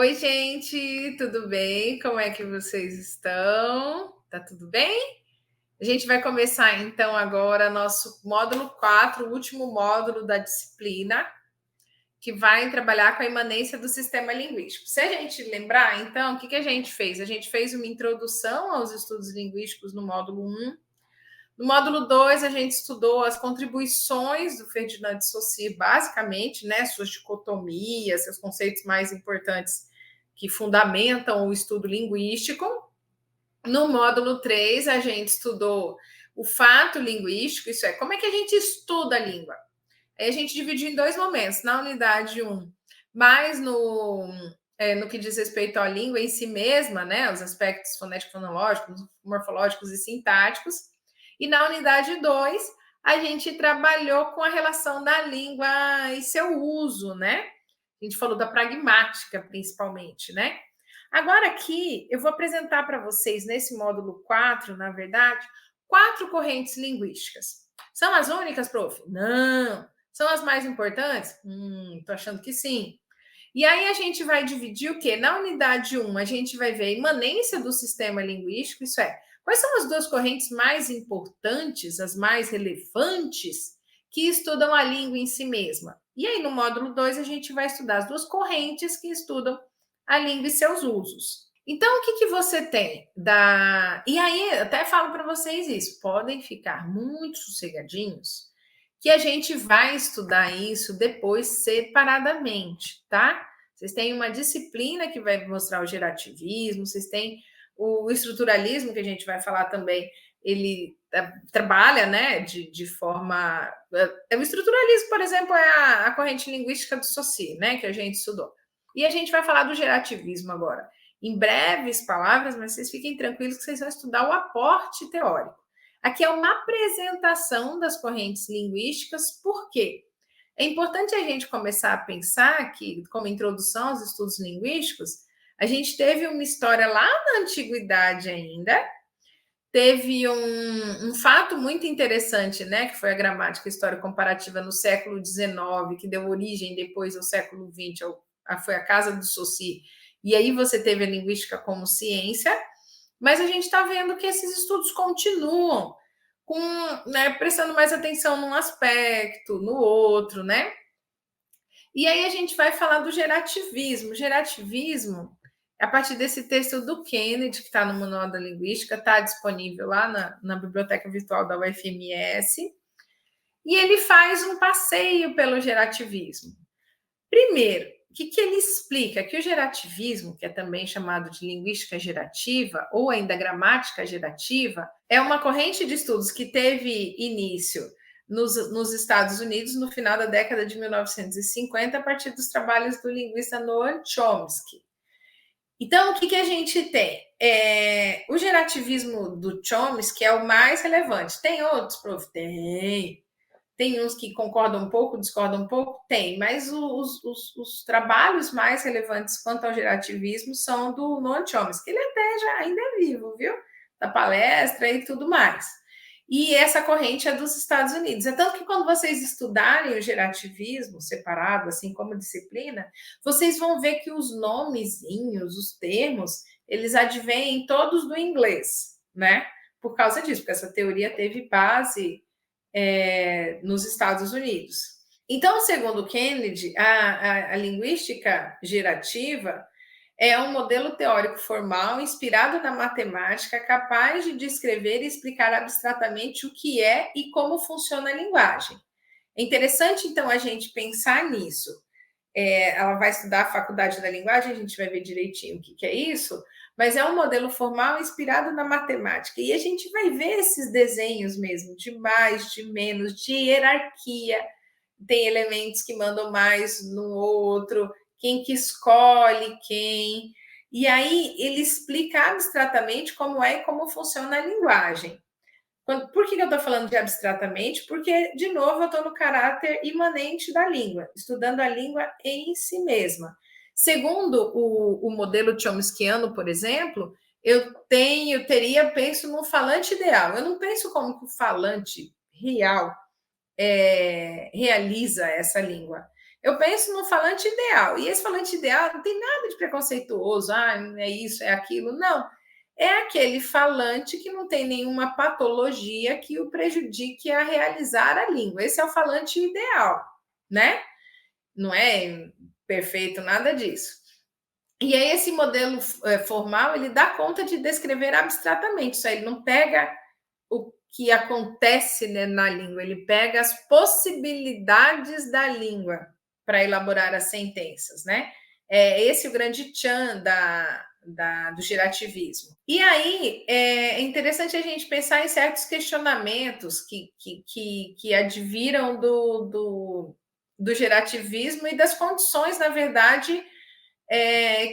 Oi, gente, tudo bem? Como é que vocês estão? Tá tudo bem? A gente vai começar então agora nosso módulo 4, o último módulo da disciplina, que vai trabalhar com a imanência do sistema linguístico. Se a gente lembrar, então, o que a gente fez? A gente fez uma introdução aos estudos linguísticos no módulo 1. No módulo 2, a gente estudou as contribuições do Ferdinand de Saussure, basicamente, né, suas dicotomias, seus conceitos mais importantes que fundamentam o estudo linguístico. No módulo 3, a gente estudou o fato linguístico, isso é, como é que a gente estuda a língua. Aí a gente dividiu em dois momentos, na unidade 1, mais no que diz respeito à língua em si mesma, né, os aspectos fonético-fonológicos, morfológicos e sintáticos, e na unidade 2, a gente trabalhou com a relação da língua e seu uso, né? A gente falou da pragmática, principalmente, né? Agora aqui, eu vou apresentar para vocês, nesse módulo 4, na verdade, 4 correntes linguísticas. São as únicas, prof? Não. São as mais importantes? Tô achando que sim. E aí a gente vai dividir o quê? Na unidade 1, a gente vai ver a imanência do sistema linguístico, isso é, quais são as duas correntes mais importantes, as mais relevantes, que estudam a língua em si mesma. E aí, no módulo 2, a gente vai estudar as duas correntes que estudam a língua e seus usos. Então, o que você tem da. E aí, até falo para vocês isso, podem ficar muito sossegadinhos, que a gente vai estudar isso depois separadamente, tá? Vocês têm uma disciplina que vai mostrar o gerativismo, vocês têm o estruturalismo, que a gente vai falar também, ele trabalha, né, de forma... O estruturalismo, por exemplo, é a corrente linguística do Saussure, né, que a gente estudou. E a gente vai falar do gerativismo agora. Em breves palavras, mas vocês fiquem tranquilos que vocês vão estudar o aporte teórico. Aqui é uma apresentação das correntes linguísticas, por quê? É importante a gente começar a pensar que, como introdução aos estudos linguísticos, a gente teve uma história lá na antiguidade ainda, teve um fato muito interessante, né, que foi a gramática história comparativa no século XIX, que deu origem depois ao século XX, foi a casa do Saussure, e aí você teve a linguística como ciência, mas a gente está vendo que esses estudos continuam com, né, prestando mais atenção num aspecto, no outro, né? E aí a gente vai falar do gerativismo. Gerativismo, a partir desse texto do Kennedy, que está no Manual da Linguística, está disponível lá na biblioteca virtual da UFMS, e ele faz um passeio pelo gerativismo. Primeiro, o que ele explica? Que o gerativismo, que é também chamado de linguística gerativa, ou ainda gramática gerativa, é uma corrente de estudos que teve início nos Estados Unidos no final da década de 1950, a partir dos trabalhos do linguista Noam Chomsky. Então, o que a gente tem? O gerativismo do Chomsky é o mais relevante. Tem outros, prof? Tem uns que concordam um pouco, discordam um pouco? Tem, mas os trabalhos mais relevantes quanto ao gerativismo são do Noam Chomsky, que ele até já ainda é vivo, viu? Da palestra e tudo mais. E essa corrente é dos Estados Unidos. É tanto que quando vocês estudarem o gerativismo separado, assim como disciplina, vocês vão ver que os nomezinhos, os termos, eles advêm todos do inglês, né? Por causa disso, porque essa teoria teve base nos Estados Unidos. Então, segundo Kennedy, a linguística gerativa é um modelo teórico formal inspirado na matemática, capaz de descrever e explicar abstratamente o que é e como funciona a linguagem. É interessante, então, a gente pensar nisso. Ela vai estudar a faculdade da linguagem, a gente vai ver direitinho o que é isso, mas é um modelo formal inspirado na matemática. E a gente vai ver esses desenhos mesmo, de mais, de menos, de hierarquia. Tem elementos que mandam mais no outro, quem que escolhe quem. E aí ele explica abstratamente como é e como funciona a linguagem. Por que eu estou falando de abstratamente? Porque, de novo, eu estou no caráter imanente da língua, estudando a língua em si mesma. Segundo o modelo chomskiano, por exemplo, penso no falante ideal. Eu não penso como que o falante real realiza essa língua. Eu penso no falante ideal. E esse falante ideal não tem nada de preconceituoso, é isso, é aquilo. Não. É aquele falante que não tem nenhuma patologia que o prejudique a realizar a língua. Esse é o falante ideal, né? Não é perfeito nada disso. E aí esse modelo formal, ele dá conta de descrever abstratamente, isso aí, ele não pega o que acontece, né, na língua, ele pega as possibilidades da língua para elaborar as sentenças, né? É esse o grande tchan do gerativismo. E aí é interessante a gente pensar em certos questionamentos que adviram do gerativismo e das condições, na verdade,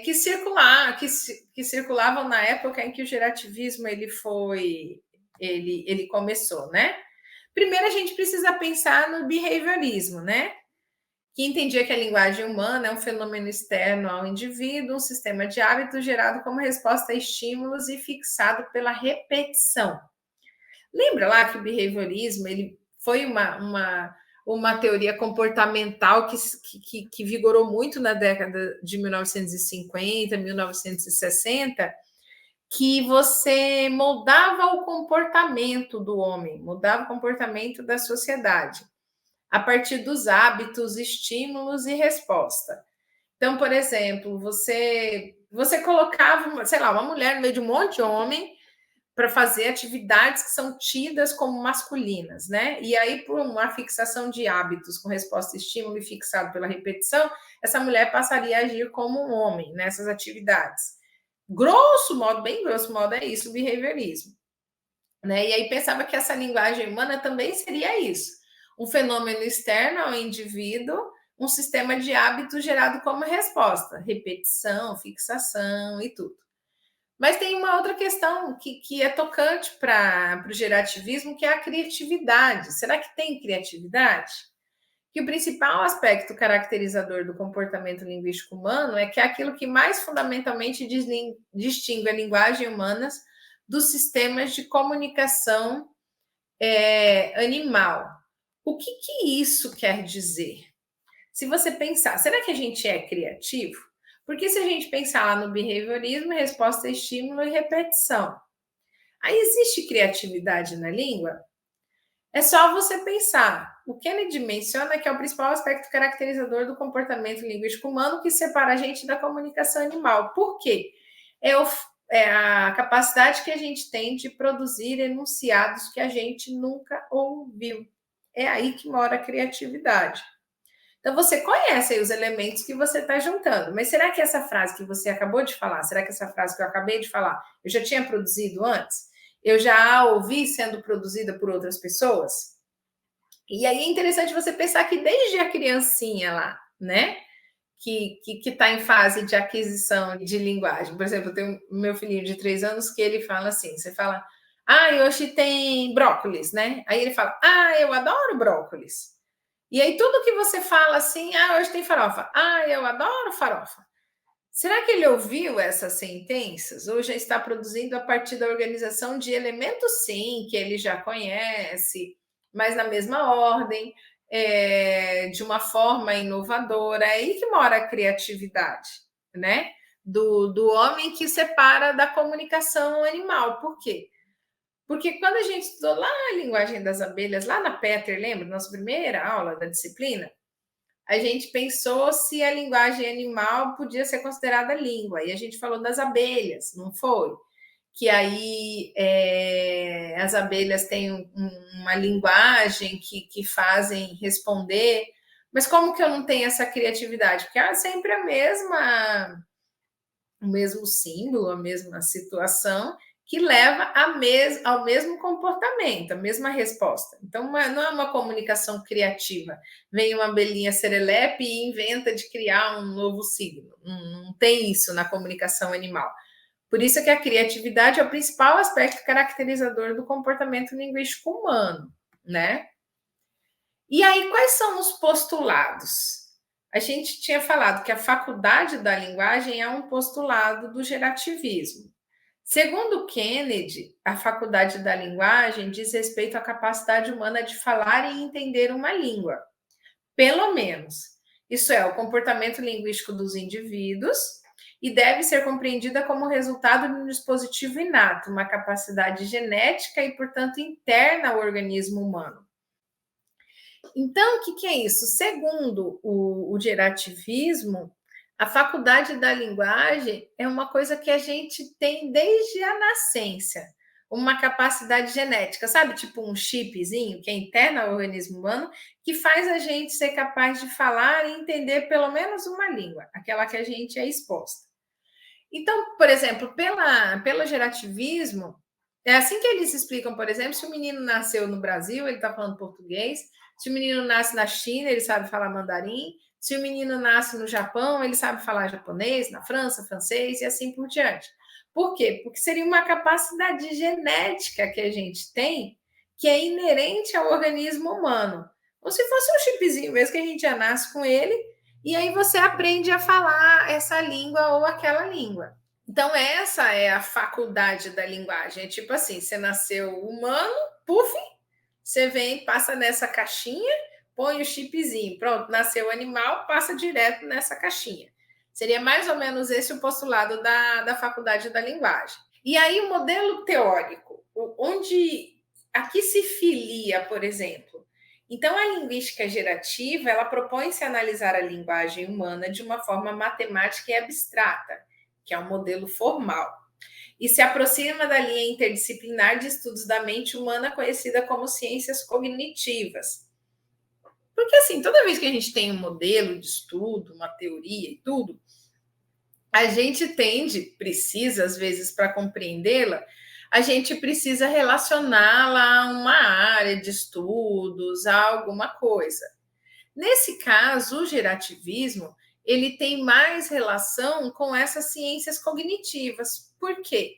que circulavam na época em que o gerativismo ele começou, né? Primeiro a gente precisa pensar no behaviorismo, né? Que entendia que a linguagem humana é um fenômeno externo ao indivíduo, um sistema de hábitos gerado como resposta a estímulos e fixado pela repetição. Lembra lá que o behaviorismo ele foi uma teoria comportamental que vigorou muito na década de 1950, 1960, que você moldava o comportamento do homem, mudava o comportamento da sociedade, a partir dos hábitos, estímulos e resposta. Então, por exemplo, você colocava, sei lá, uma mulher no meio de um monte de homem para fazer atividades que são tidas como masculinas, né? E aí, por uma fixação de hábitos com resposta estímulo e fixado pela repetição, essa mulher passaria a agir como um homem nessas atividades. Grosso modo, bem grosso modo, é isso o behaviorismo. Né? E aí pensava que essa linguagem humana também seria isso, um fenômeno externo ao indivíduo, um sistema de hábitos gerado como resposta, repetição, fixação e tudo. Mas tem uma outra questão que é tocante para o gerativismo, que é a criatividade. Será que tem criatividade? Que o principal aspecto caracterizador do comportamento linguístico humano é que é aquilo que mais fundamentalmente distingue a linguagem humana dos sistemas de comunicação animal. O que isso quer dizer? Se você pensar, será que a gente é criativo? Porque se a gente pensar lá no behaviorismo, resposta, estímulo e repetição. Aí existe criatividade na língua? É só você pensar. O Kennedy menciona que é o principal aspecto caracterizador do comportamento linguístico humano que separa a gente da comunicação animal. Por quê? É a capacidade que a gente tem de produzir enunciados que a gente nunca ouviu. É aí que mora a criatividade. Então você conhece aí os elementos que você está juntando, mas será que essa frase que você acabou de falar, será que essa frase que eu acabei de falar, eu já tinha produzido antes? Eu já a ouvi sendo produzida por outras pessoas? E aí é interessante você pensar que desde a criancinha lá, né? Que está em fase de aquisição de linguagem. Por exemplo, eu tenho meu filhinho de 3 anos que ele fala assim: você fala, hoje tem brócolis, né? Aí ele fala, eu adoro brócolis. E aí tudo que você fala assim, hoje tem farofa. Eu adoro farofa. Será que ele ouviu essas sentenças ou já está produzindo a partir da organização de elementos, sim, que ele já conhece, mas na mesma ordem, de uma forma inovadora? É aí que mora a criatividade, né? Do homem que separa da comunicação animal. Por quê? Porque quando a gente estudou lá a linguagem das abelhas, lá na Petter, lembra? Nossa primeira aula da disciplina, a gente pensou se a linguagem animal podia ser considerada língua. E a gente falou das abelhas, não foi? Que aí as abelhas têm uma linguagem que fazem responder. Mas como que eu não tenho essa criatividade? Porque é sempre o mesmo símbolo, a mesma situação, que leva ao mesmo comportamento, a mesma resposta. Então, não é uma comunicação criativa. Vem uma abelhinha serelepe e inventa de criar um novo signo. Não tem isso na comunicação animal. Por isso que a criatividade é o principal aspecto caracterizador do comportamento linguístico humano, né? E aí, quais são os postulados? A gente tinha falado que a faculdade da linguagem é um postulado do gerativismo. Segundo Kennedy, a faculdade da linguagem diz respeito à capacidade humana de falar e entender uma língua, pelo menos. Isso é, o comportamento linguístico dos indivíduos, e deve ser compreendida como resultado de um dispositivo inato, uma capacidade genética e, portanto, interna ao organismo humano. Então, o que é isso? Segundo o gerativismo, a faculdade da linguagem é uma coisa que a gente tem desde a nascença, uma capacidade genética, sabe? Tipo um chipzinho que é interno ao organismo humano, que faz a gente ser capaz de falar e entender pelo menos uma língua, aquela que a gente é exposta. Então, por exemplo, pelo gerativismo, é assim que eles explicam, por exemplo, se o menino nasceu no Brasil, ele está falando português. Se o menino nasce na China, ele sabe falar mandarim. Se o menino nasce no Japão, ele sabe falar japonês, na França, francês e assim por diante. Por quê? Porque seria uma capacidade genética que a gente tem que é inerente ao organismo humano. Ou se fosse um chipzinho mesmo que a gente já nasce com ele, e aí você aprende a falar essa língua ou aquela língua. Então, essa é a faculdade da linguagem. É tipo assim: você nasceu humano, puf, você vem, passa nessa caixinha, põe o chipzinho. Pronto, nasceu animal, passa direto nessa caixinha. Seria mais ou menos esse o postulado da faculdade da linguagem. E aí, o modelo teórico, onde aqui se filia, por exemplo. Então, a linguística gerativa, ela propõe-se analisar a linguagem humana de uma forma matemática e abstrata, que é um modelo formal, e se aproxima da linha interdisciplinar de estudos da mente humana conhecida como ciências cognitivas. Porque, assim, toda vez que a gente tem um modelo de estudo, uma teoria e tudo, a gente precisa, às vezes, para compreendê-la, a gente precisa relacioná-la a uma área de estudos, a alguma coisa. Nesse caso, o gerativismo, ele tem mais relação com essas ciências cognitivas. Por quê?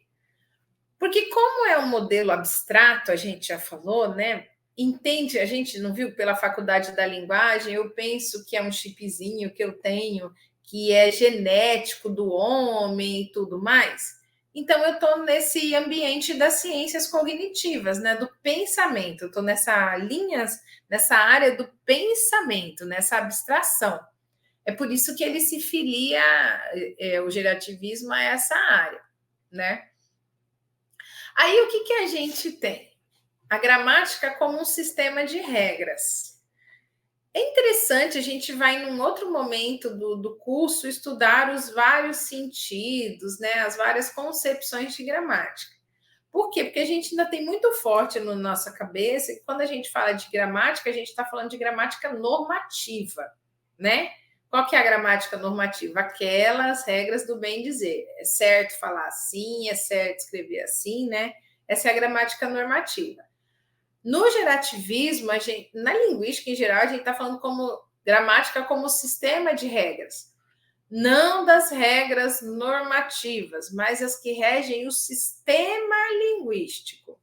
Porque como é um modelo abstrato, a gente já falou, né? Entende, a gente não viu pela faculdade da linguagem, eu penso que é um chipzinho que eu tenho, que é genético do homem e tudo mais. Então, eu estou nesse ambiente das ciências cognitivas, né? Do pensamento, eu estou nessa área do pensamento, nessa abstração. É por isso que ele se filia, o gerativismo, a essa área, né? Aí o que a gente tem? A gramática como um sistema de regras. É interessante, a gente vai num outro momento do curso estudar os vários sentidos, né, as várias concepções de gramática. Por quê? Porque a gente ainda tem muito forte na nossa cabeça que quando a gente fala de gramática, a gente está falando de gramática normativa, né? Qual que é a gramática normativa? Aquelas regras do bem dizer. É certo falar assim, é certo escrever assim, né? Essa é a gramática normativa. No gerativismo, na linguística em geral, a gente está falando como gramática como sistema de regras. Não das regras normativas, mas as que regem o sistema linguístico.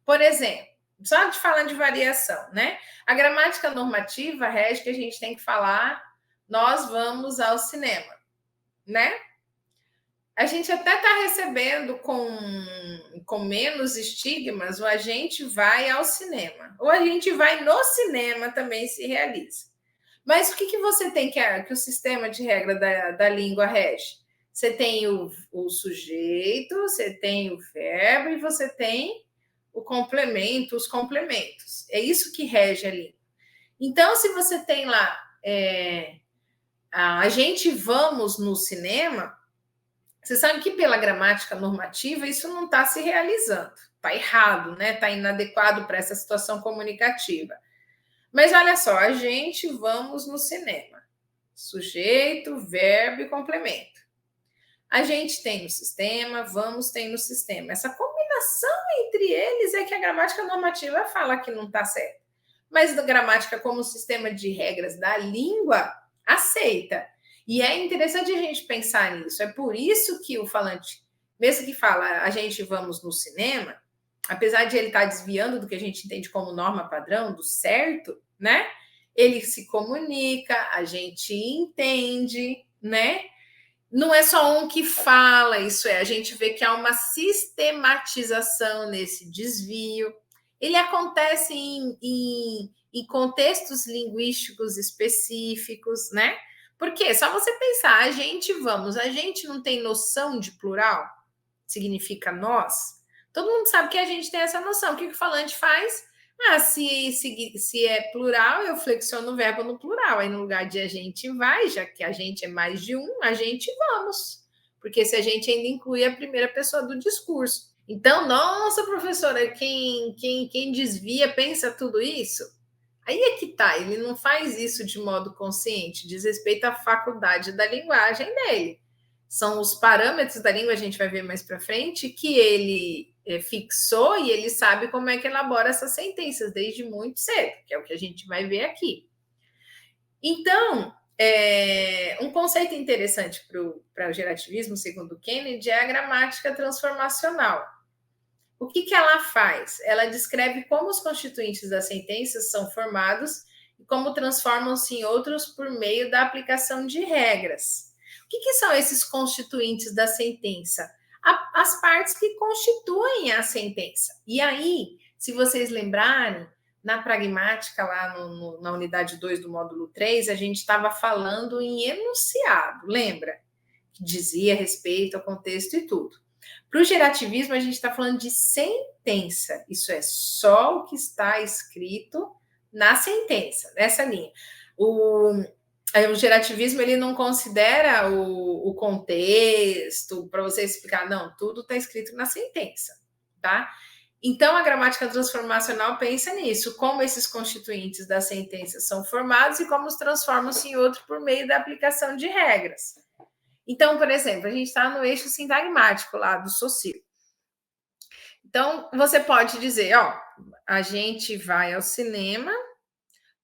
Por exemplo, só de falar de variação, né? A gramática normativa rege que a gente tem que falar, nós vamos ao cinema, né? A gente até está recebendo com menos estigmas o a gente vai ao cinema. Ou a gente vai no cinema também se realiza. Mas o que você tem que o sistema de regra da língua rege? Você tem o sujeito, você tem o verbo e você tem o complemento, os complementos. É isso que rege a língua. Então, se você tem lá a gente vamos no cinema, você sabe que pela gramática normativa isso não está se realizando, está errado, né? Está inadequado para essa situação comunicativa. Mas olha só, a gente vamos no cinema. Sujeito, verbo e complemento. A gente tem no sistema, vamos tem no sistema. Essa combinação entre eles é que a gramática normativa fala que não está certo. Mas a gramática como sistema de regras da língua aceita. E é interessante a gente pensar nisso. É por isso que o falante, mesmo que fala a gente vamos no cinema, apesar de ele estar desviando do que a gente entende como norma padrão, do certo, né? Ele se comunica, a gente entende, né? Não é só um que fala, isso é, a gente vê que há uma sistematização nesse desvio. Ele acontece em contextos linguísticos específicos, né? Porque só você pensar, a gente não tem noção de plural? Significa nós? Todo mundo sabe que a gente tem essa noção. O que o falante faz? Se é plural, eu flexiono o verbo no plural. Aí no lugar de a gente vai, já que a gente é mais de um, a gente vamos. Porque se a gente ainda inclui a primeira pessoa do discurso. Então, nossa, professora, quem desvia pensa tudo isso? Aí é que tá, ele não faz isso de modo consciente, diz respeito à faculdade da linguagem dele. São os parâmetros da língua, a gente vai ver mais para frente, que ele fixou e ele sabe como é que elabora essas sentenças desde muito cedo, que é o que a gente vai ver aqui. Então, um conceito interessante para o gerativismo, segundo Kennedy, é a gramática transformacional. O que ela faz? Ela descreve como os constituintes das sentenças são formados e como transformam-se em outros por meio da aplicação de regras. O que são esses constituintes da sentença? As partes que constituem a sentença. E aí, se vocês lembrarem, na pragmática, lá na unidade 2 do módulo 3, a gente estava falando em enunciado, lembra? Que dizia respeito ao contexto e tudo. Para o gerativismo, a gente está falando de sentença. Isso é só o que está escrito na sentença, nessa linha. O gerativismo ele não considera o contexto para você explicar, não, tudo está escrito na sentença, tá? Então, a gramática transformacional pensa nisso, como esses constituintes da sentença são formados e como os transformam-se em outro por meio da aplicação de regras. Então, por exemplo, a gente está no eixo sintagmático lá do Saussure. Então, você pode dizer, ó, a gente vai ao cinema,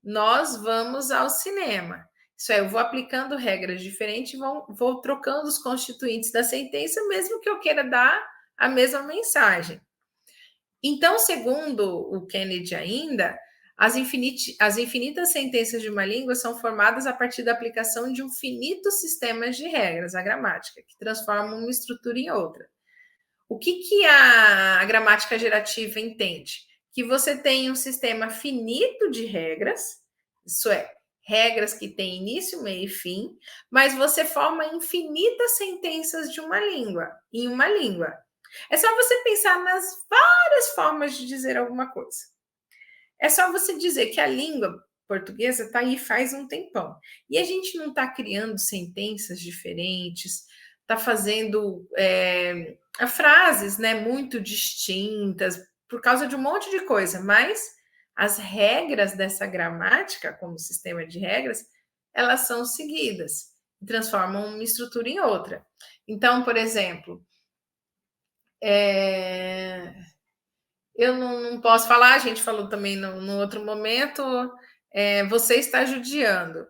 nós vamos ao cinema. Isso é, eu vou aplicando regras diferentes, vou trocando os constituintes da sentença, mesmo que eu queira dar a mesma mensagem. Então, segundo o Kennedy ainda, as infinitas sentenças de uma língua são formadas a partir da aplicação de um finito sistema de regras, a gramática, que transformam uma estrutura em outra. O que a gramática gerativa entende? Que você tem um sistema finito de regras, isso é, regras que têm início, meio e fim, mas você forma infinitas sentenças de uma língua, em uma língua. É só você pensar nas várias formas de dizer alguma coisa. É só você dizer que a língua portuguesa está aí faz um tempão. E a gente não está criando sentenças diferentes, está fazendo frases, né, muito distintas, por causa de um monte de coisa, mas as regras dessa gramática, como sistema de regras, elas são seguidas, transformam uma estrutura em outra. Então, por exemplo, eu não posso falar, a gente falou também no outro momento, você está judiando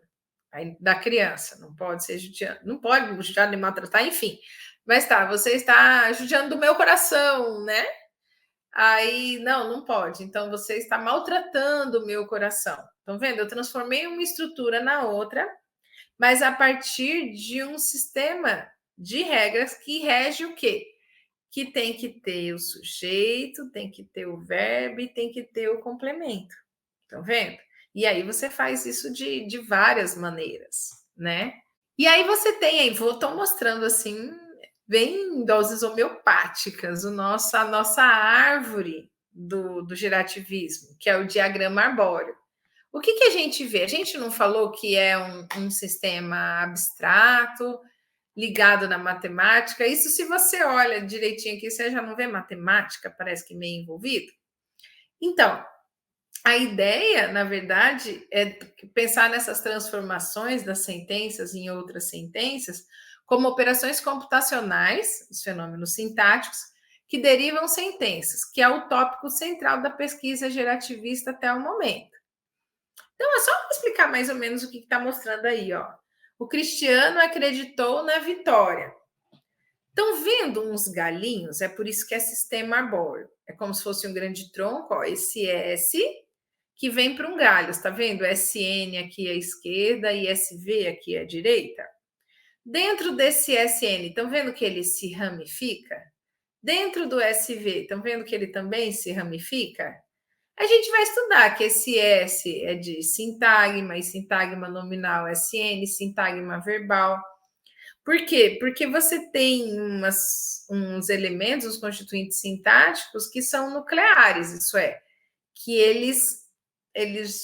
da criança, não pode ser judiando, não pode judiar de maltratar, enfim. Mas tá, você está judiando do meu coração, né? Aí, não pode. Então, você está maltratando o meu coração. Estão vendo? Eu transformei uma estrutura na outra, mas a partir de um sistema de regras que rege o quê? Que tem que ter o sujeito, tem que ter o verbo e tem que ter o complemento. Estão vendo? E aí você faz isso de várias maneiras, né? E aí você tem aí, estou mostrando assim, bem em doses homeopáticas, a nossa árvore do gerativismo, que é o diagrama arbóreo. O que a gente vê? A gente não falou que é um sistema abstrato, ligado na matemática. Isso, se você olha direitinho aqui, você já não vê matemática, parece que meio envolvido. Então, a ideia, na verdade, é pensar nessas transformações das sentenças em outras sentenças como operações computacionais, os fenômenos sintáticos, que derivam sentenças, que é o tópico central da pesquisa gerativista até o momento. Então, é só explicar mais ou menos o que está mostrando aí, ó. O Cristiano acreditou na vitória. Estão vendo uns galinhos? É por isso que é sistema arbóreo. É como se fosse um grande tronco, ó, esse S que vem para um galho, está vendo? SN aqui à esquerda e SV aqui à direita. Dentro desse SN, estão vendo que ele se ramifica? Dentro do SV, estão vendo que ele também se ramifica? A gente vai estudar que esse S é de sintagma, e sintagma nominal SN, sintagma verbal. Por quê? Porque você tem uns elementos, os constituintes sintáticos, que são nucleares, isso é, que eles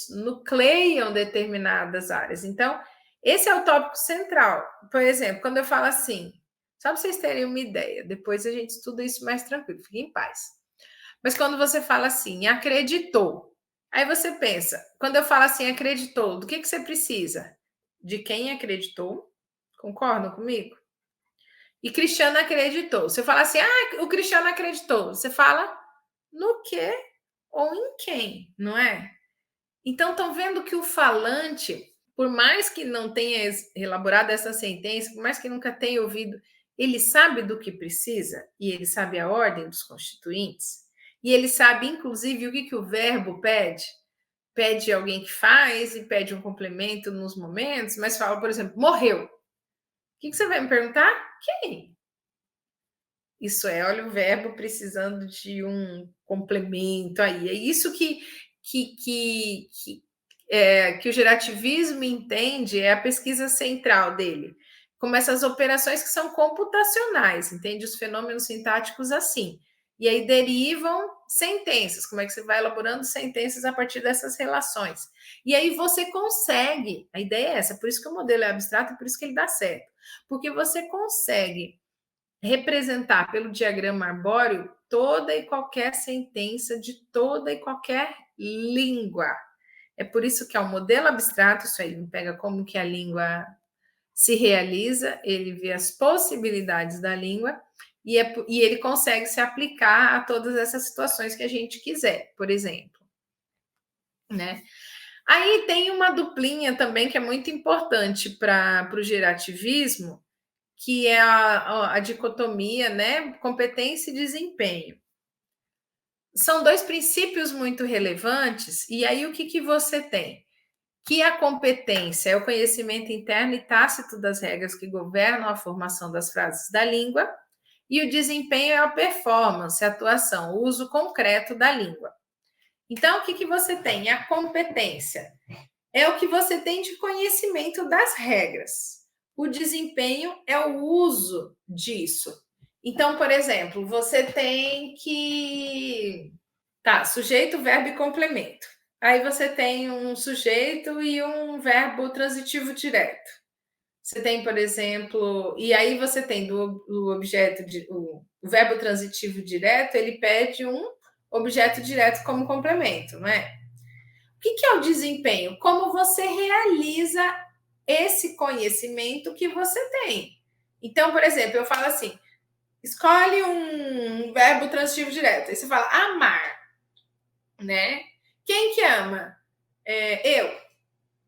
nucleiam determinadas áreas. Então, esse é o tópico central. Por exemplo, quando eu falo assim, só para vocês terem uma ideia, depois a gente estuda isso mais tranquilo, fique em paz. Mas quando você fala assim, acreditou, aí você pensa, quando eu falo assim, acreditou, do que você precisa? De quem acreditou? Concordam comigo? E Cristiano acreditou. Você fala assim, o Cristiano acreditou. Você fala no quê ou em quem, não é? Então, estão vendo que o falante, por mais que não tenha elaborado essa sentença, por mais que nunca tenha ouvido, ele sabe do que precisa e ele sabe a ordem dos constituintes. E ele sabe, inclusive, o que o verbo pede. Pede alguém que faz e pede um complemento nos momentos, mas fala, por exemplo, morreu. O que você vai me perguntar? Quem? Isso é, olha o verbo precisando de um complemento aí. É isso que o gerativismo entende, é a pesquisa central dele, como essas operações que são computacionais, entende? Os fenômenos sintáticos assim. E aí derivam sentenças, como é que você vai elaborando sentenças a partir dessas relações. E aí você consegue, a ideia é essa, por isso que o modelo é abstrato e por isso que ele dá certo, porque você consegue representar pelo diagrama arbóreo toda e qualquer sentença de toda e qualquer língua. É por isso que é um modelo abstrato, isso aí pega como que a língua se realiza, ele vê as possibilidades da língua e ele consegue se aplicar a todas essas situações que a gente quiser, por exemplo. Né? Aí tem uma duplinha também que é muito importante para o gerativismo, que é a dicotomia, né? Competência e desempenho. São dois princípios muito relevantes, e aí o que você tem? Que a competência é o conhecimento interno e tácito das regras que governam a formação das frases da língua, e o desempenho é a performance, a atuação, o uso concreto da língua. Então, o que você tem? A competência é o que você tem de conhecimento das regras. O desempenho é o uso disso. Então, por exemplo, você tem que. Tá, sujeito, verbo e complemento. Aí você tem um sujeito e um verbo transitivo direto. Você tem, por exemplo, e aí você tem do objeto, o verbo transitivo direto, ele pede um objeto direto como complemento, não é? O que é o desempenho? Como você realiza esse conhecimento que você tem. Então, por exemplo, eu falo assim: escolhe um verbo transitivo direto. Aí você fala amar, né? Quem que ama? Eu.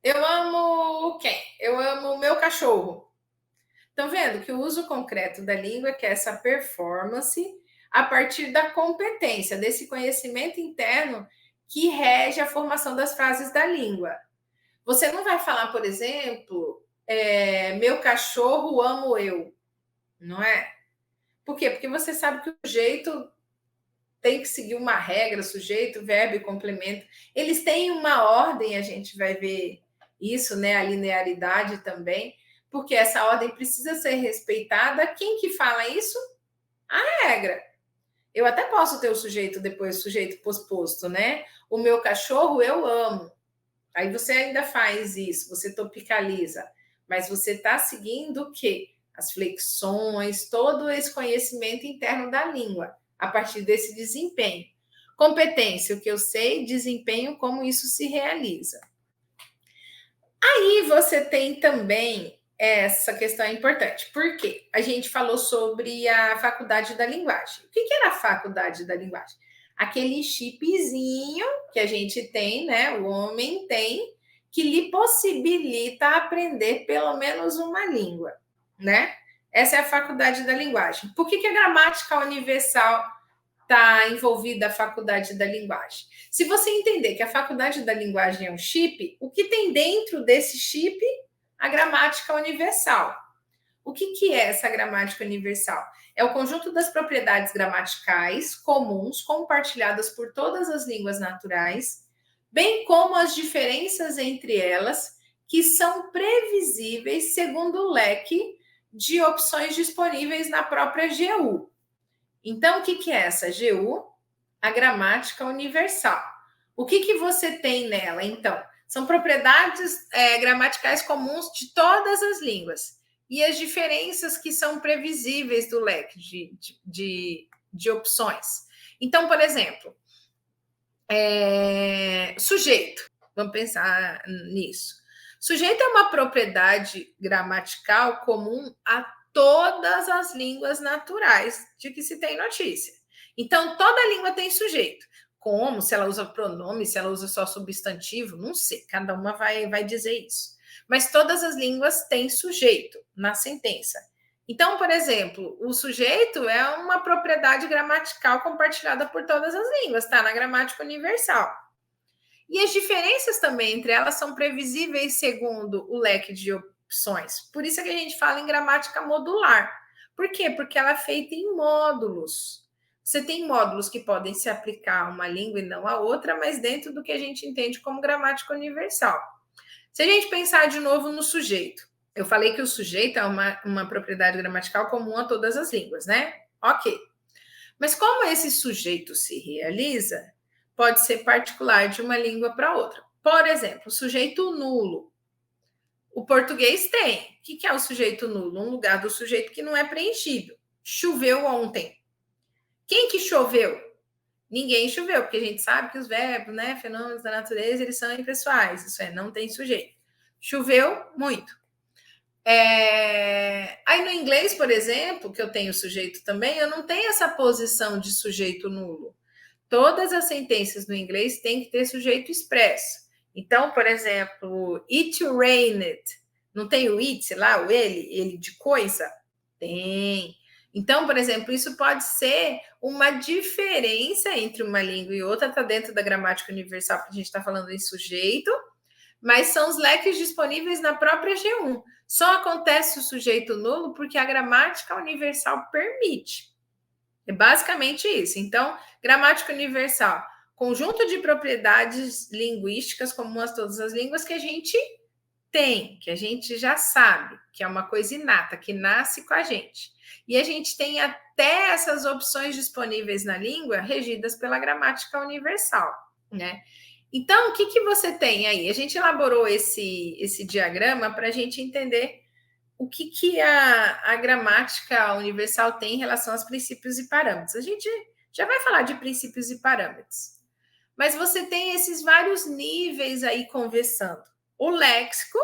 Eu amo quem? Eu amo o meu cachorro. Estão vendo que o uso concreto da língua, que é essa performance, a partir da competência, desse conhecimento interno que rege a formação das frases da língua. Você não vai falar, por exemplo, meu cachorro amo eu, não é? Por quê? Porque você sabe que o sujeito tem que seguir uma regra, sujeito, verbo e complemento. Eles têm uma ordem, a gente vai ver isso, né? A linearidade também, porque essa ordem precisa ser respeitada. Quem que fala isso? A regra. Eu até posso ter o sujeito depois, sujeito posposto, né? O meu cachorro eu amo. Aí você ainda faz isso, você topicaliza, mas você está seguindo o quê? As flexões, todo esse conhecimento interno da língua, a partir desse desempenho. Competência, o que eu sei, desempenho, como isso se realiza. Aí você tem também essa questão importante, porque a gente falou sobre a faculdade da linguagem. O que era a faculdade da linguagem? Aquele chipzinho que a gente tem, né? O homem tem, que lhe possibilita aprender pelo menos uma língua, né? Essa é a faculdade da linguagem. Por que a gramática universal está envolvida a faculdade da linguagem? Se você entender que a faculdade da linguagem é um chip, o que tem dentro desse chip? A gramática universal. O que é essa gramática universal? É o conjunto das propriedades gramaticais comuns compartilhadas por todas as línguas naturais, bem como as diferenças entre elas, que são previsíveis segundo o leque de opções disponíveis na própria GU. Então, o que é essa GU? A gramática universal. O que você tem nela, então? São propriedades gramaticais comuns de todas as línguas e as diferenças que são previsíveis do leque de opções. Então, por exemplo, sujeito. Vamos pensar nisso. Sujeito é uma propriedade gramatical comum a todas as línguas naturais de que se tem notícia. Então, toda língua tem sujeito. Como? Se ela usa pronome, se ela usa só substantivo, não sei, cada uma vai dizer isso. Mas todas as línguas têm sujeito na sentença. Então, por exemplo, o sujeito é uma propriedade gramatical compartilhada por todas as línguas, tá? Na gramática universal. E as diferenças também entre elas são previsíveis segundo o leque de opções. Por isso é que a gente fala em gramática modular. Por quê? Porque ela é feita em módulos. Você tem módulos que podem se aplicar a uma língua e não a outra, mas dentro do que a gente entende como gramática universal. Se a gente pensar de novo no sujeito, eu falei que o sujeito é uma propriedade gramatical comum a todas as línguas, né? Ok. Mas como esse sujeito se realiza, pode ser particular de uma língua para outra. Por exemplo, o sujeito nulo. O português tem. O que é o sujeito nulo? Um lugar do sujeito que não é preenchido. Choveu ontem. Quem que choveu? Ninguém choveu, porque a gente sabe que os verbos, né, fenômenos da natureza, eles são impessoais. Isso é, não tem sujeito. Choveu muito. Aí no inglês, por exemplo, que eu tenho sujeito também, eu não tenho essa posição de sujeito nulo. Todas as sentenças no inglês têm que ter sujeito expresso. Então, por exemplo, it rained. Não tem o it lá, o ele de coisa? Tem. Então, por exemplo, isso pode ser uma diferença entre uma língua e outra, está dentro da gramática universal, porque a gente está falando em sujeito, mas são os leques disponíveis na própria G1. Só acontece o sujeito nulo porque a gramática universal permite. É basicamente isso. Então, gramática universal, conjunto de propriedades linguísticas comuns a todas as línguas que a gente tem, que a gente já sabe, que é uma coisa inata, que nasce com a gente. E a gente tem até essas opções disponíveis na língua regidas pela gramática universal, né? Então, o que você tem aí? A gente elaborou esse diagrama para a gente entender o que a gramática universal tem em relação aos princípios e parâmetros. A gente já vai falar de princípios e parâmetros. Mas você tem esses vários níveis aí conversando. O léxico,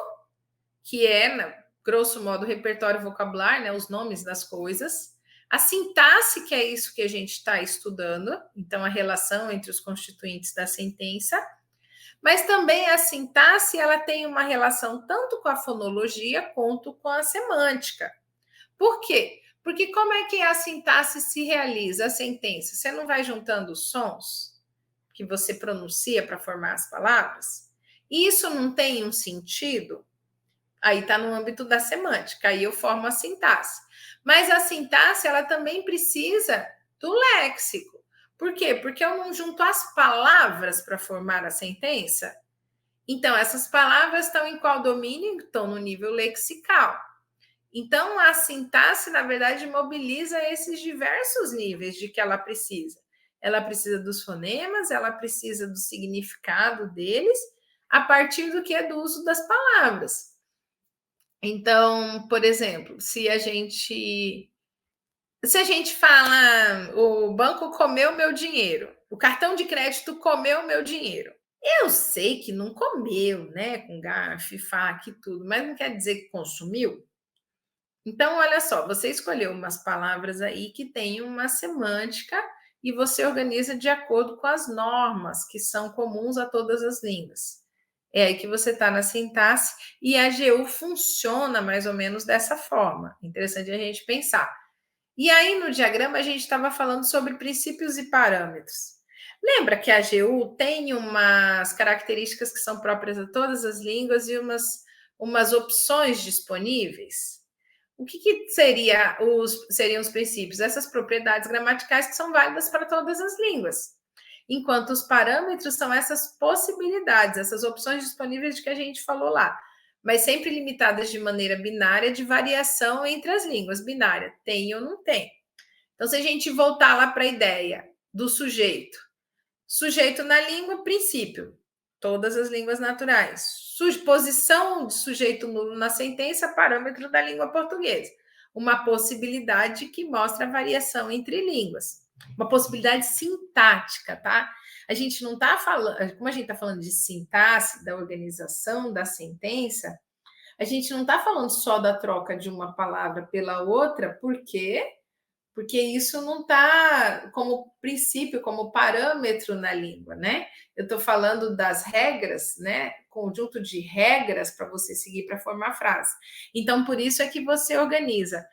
que é, grosso modo, o repertório vocabular, né, os nomes das coisas. A sintaxe, que é isso que a gente está estudando, então a relação entre os constituintes da sentença. Mas também a sintaxe, ela tem uma relação tanto com a fonologia quanto com a semântica. Por quê? Porque como é que a sintaxe se realiza, a sentença? Você não vai juntando os sons que você pronuncia para formar as palavras? E isso não tem um sentido? Aí está no âmbito da semântica, aí eu formo a sintaxe. Mas a sintaxe, ela também precisa do léxico. Por quê? Porque eu não junto as palavras para formar a sentença. Então, essas palavras estão em qual domínio? Estão no nível lexical. Então, a sintaxe, na verdade, mobiliza esses diversos níveis de que ela precisa. Ela precisa dos fonemas, ela precisa do significado deles, a partir do que é do uso das palavras. Então, por exemplo, se a gente fala, o banco comeu meu dinheiro, o cartão de crédito comeu meu dinheiro. Eu sei que não comeu, né, com garfo, faca e tudo, mas não quer dizer que consumiu. Então, olha só, você escolheu umas palavras aí que têm uma semântica e você organiza de acordo com as normas que são comuns a todas as línguas. É aí que você está na sintaxe e a GU funciona mais ou menos dessa forma. Interessante a gente pensar. E aí, no diagrama, a gente estava falando sobre princípios e parâmetros. Lembra que a GU tem umas características que são próprias a todas as línguas e umas opções disponíveis? O que seriam os princípios? Essas propriedades gramaticais que são válidas para todas as línguas. Enquanto os parâmetros são essas possibilidades, essas opções disponíveis de que a gente falou lá, mas sempre limitadas de maneira binária, de variação entre as línguas. Binária, tem ou não tem. Então, se a gente voltar lá para a ideia do sujeito, sujeito na língua, princípio, todas as línguas naturais. Posição de sujeito nulo na sentença, parâmetro da língua portuguesa. Uma possibilidade que mostra a variação entre línguas. Uma possibilidade sintática, tá? A gente não está falando, como a gente está falando de sintaxe, da organização da sentença, a gente não está falando só da troca de uma palavra pela outra, porque isso não está como princípio, como parâmetro na língua, né? Eu estou falando das regras, né? Conjunto de regras para você seguir para formar frase. Então, por isso é que você organiza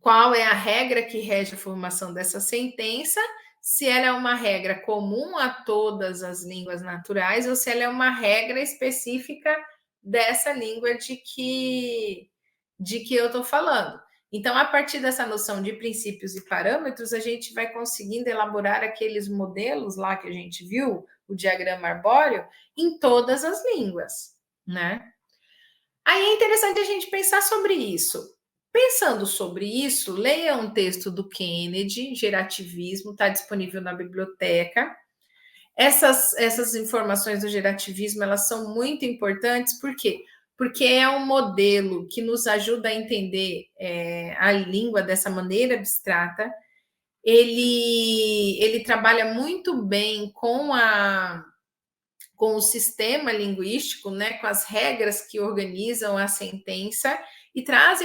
qual é a regra que rege a formação dessa sentença, se ela é uma regra comum a todas as línguas naturais ou se ela é uma regra específica dessa língua de que eu estou falando. Então, a partir dessa noção de princípios e parâmetros, a gente vai conseguindo elaborar aqueles modelos lá que a gente viu, o diagrama arbóreo, em todas as línguas, né? Aí é interessante a gente pensar sobre isso. Pensando sobre isso, leia um texto do Kennedy, Gerativismo, está disponível na biblioteca. Essas informações do gerativismo, elas são muito importantes, por quê? Porque é um modelo que nos ajuda a entender a língua dessa maneira abstrata. Ele trabalha muito bem com o sistema linguístico, né, com as regras que organizam a sentença, e traz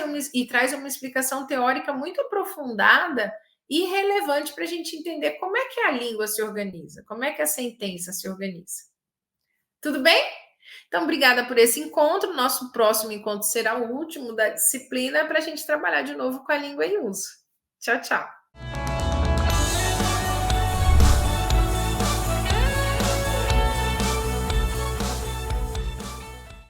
uma explicação teórica muito aprofundada e relevante para a gente entender como é que a língua se organiza, como é que a sentença se organiza. Tudo bem? Então, obrigada por esse encontro. Nosso próximo encontro será o último da disciplina para a gente trabalhar de novo com a língua em uso. Tchau, tchau.